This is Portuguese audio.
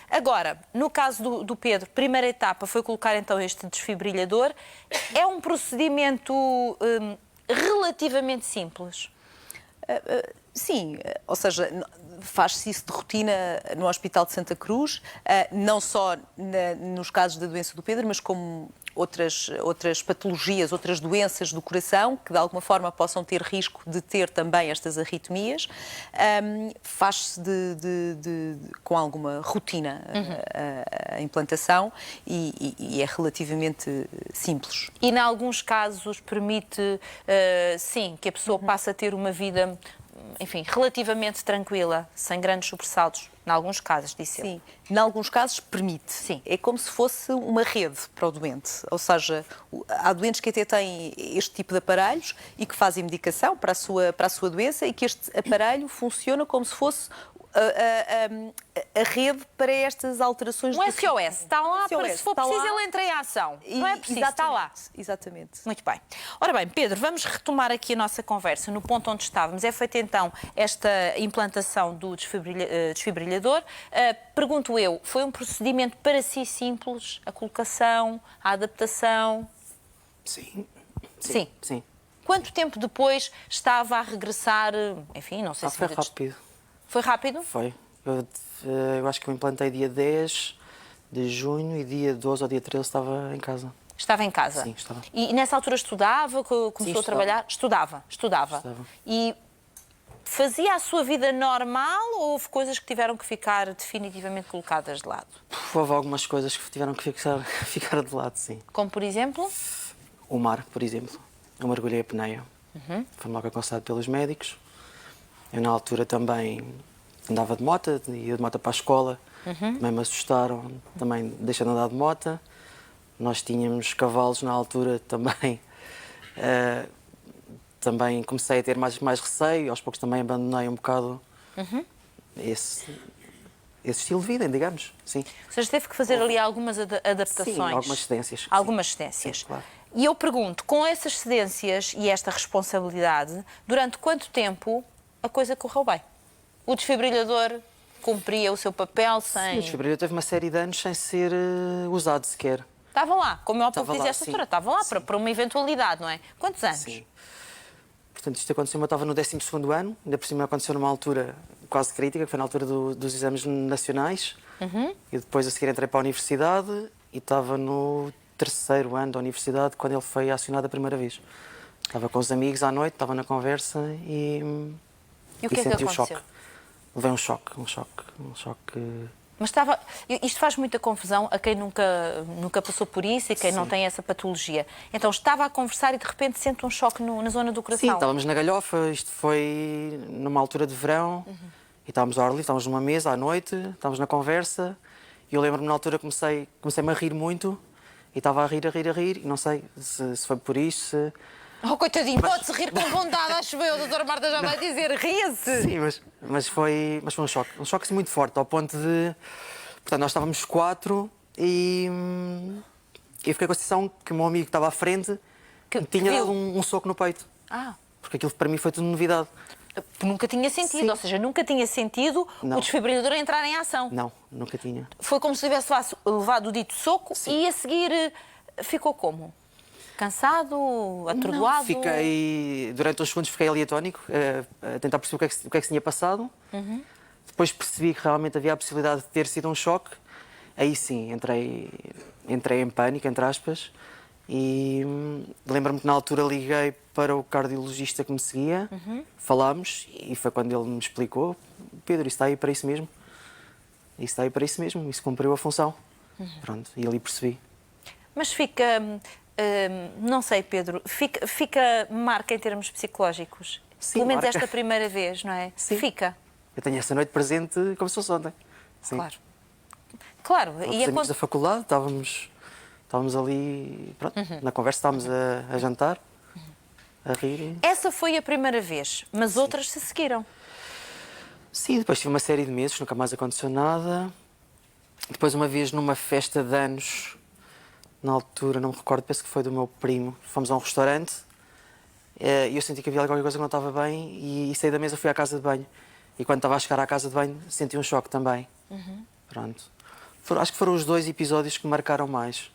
Agora, no caso do Pedro, primeira etapa foi colocar então este desfibrilhador. É um procedimento relativamente simples. Sim, ou seja, faz-se isso de rotina no Hospital de Santa Cruz, não só nos casos da doença do Pedro, mas como outras patologias, outras doenças do coração, que de alguma forma possam ter risco de ter também estas arritmias. Faz-se com alguma rotina a implantação e é relativamente simples. E, em alguns casos, permite, sim, que a pessoa passe a ter uma vida, enfim, relativamente tranquila, sem grandes sobressaltos. Em alguns casos, disse ele. Sim, em alguns casos permite. Sim. É como se fosse uma rede para o doente. Ou seja, há doentes que até têm este tipo de aparelhos e que fazem medicação para a sua doença e que este aparelho funciona como se fosse a rede para estas alterações. Um SOS, está lá, para se for preciso lá. ele entra em ação. Não é preciso, está lá. Exatamente. Muito bem. Ora bem, Pedro, vamos retomar aqui a nossa conversa no ponto onde estávamos. É feita então esta implantação do desfibrilhador. Pergunto eu, foi um procedimento para si simples? A colocação, a adaptação? Sim. Quanto tempo depois estava a regressar? Enfim, não sei se... Foi rápido. Foi rápido? Foi. Eu acho que eu implantei dia 10 de junho e dia 12 ou dia 13 estava em casa. Estava em casa? Sim, estava. E nessa altura estudava? Começou a trabalhar? Estudava. E fazia a sua vida normal ou houve coisas que tiveram que ficar definitivamente colocadas de lado? Houve algumas coisas que tiveram que ficar de lado, sim. Como, por exemplo? O mar, por exemplo. Eu mergulhei a pneia. Foi logo aconselhado pelos médicos. Eu, na altura, também andava de moto, ia de moto para a escola. Também me assustaram, também deixei de andar de moto. Nós tínhamos cavalos na altura também. Também comecei a ter mais receio. Aos poucos também abandonei um bocado esse estilo de vida, digamos. Sim. Ou seja, teve que fazer ali algumas adaptações. Sim, algumas cedências. Algumas cedências. Sim, claro. E eu pergunto, com essas cedências e esta responsabilidade, durante quanto tempo a coisa correu bem? O desfibrilhador cumpria o seu papel sem... Sim, o desfibrilhador teve uma série de anos sem ser usado sequer. Estava lá, como eu há pouco dizia esta sim. altura, estava lá para uma eventualidade, não é? Quantos anos? Sim. Portanto, isto aconteceu, eu estava no 12º ano, ainda por cima aconteceu numa altura quase crítica, que foi na altura dos exames nacionais. E depois a seguir entrei para a universidade e estava no 3º ano da universidade quando ele foi acionado a primeira vez. Estava com os amigos à noite, estava na conversa e o que é que senti o aconteceu? choque. Levei um choque. Mas estava... Isto faz muita confusão a quem nunca passou por isso e quem não tem essa patologia. Então estava a conversar e de repente sente um choque na zona do coração. Sim, estávamos na galhofa, isto foi numa altura de verão e estávamos ao ar livre, estávamos numa mesa à noite, estávamos na conversa e eu lembro-me na altura comecei-me a rir muito e estava a rir e não sei se foi por isso, Oh, coitadinho, pode-se rir com vontade, acho eu, a doutora Marta já vai dizer, ria-se. Sim, mas foi um choque assim, muito forte, ao ponto de... Portanto, nós estávamos 4 e eu fiquei com a sensação que o meu amigo que estava à frente tinha dado um soco no peito. Porque aquilo para mim foi tudo novidade. Nunca tinha sentido, Sim. ou seja, nunca tinha sentido o desfibrilhador entrar em ação. Não, nunca tinha. Foi como se tivesse levado o dito soco e a seguir ficou como? Cansado? Atordoado? Durante uns segundos fiquei ali atónico, a tentar perceber o que é que se tinha passado. Depois percebi que realmente havia a possibilidade de ter sido um choque. Aí sim, entrei em pânico, entre aspas. E lembro-me que na altura liguei para o cardiologista que me seguia, falámos e foi quando ele me explicou: Pedro, isso está aí para isso mesmo. Isso está aí para isso mesmo, isso cumpriu a função. Pronto, e ali percebi. Mas fica... não sei, Pedro, fica marca em termos psicológicos? Sim, pelo menos marca. esta primeira vez, não é? Sim. Fica. Eu tenho essa noite presente como se fosse ontem. Sim. Claro. E amigos da faculdade, estávamos ali, pronto, na conversa, estávamos a jantar, a rir. Essa foi a primeira vez, mas outras se seguiram. Sim, depois tive uma série de meses, nunca mais aconteceu nada. Depois, uma vez, numa festa de anos, na altura, não me recordo, penso que foi do meu primo, fomos a um restaurante e eu senti que havia qualquer coisa que não estava bem e saí da mesa, fui à casa de banho. E quando estava a chegar à casa de banho, senti um choque também. Pronto. Acho que foram os 2 episódios que me marcaram mais.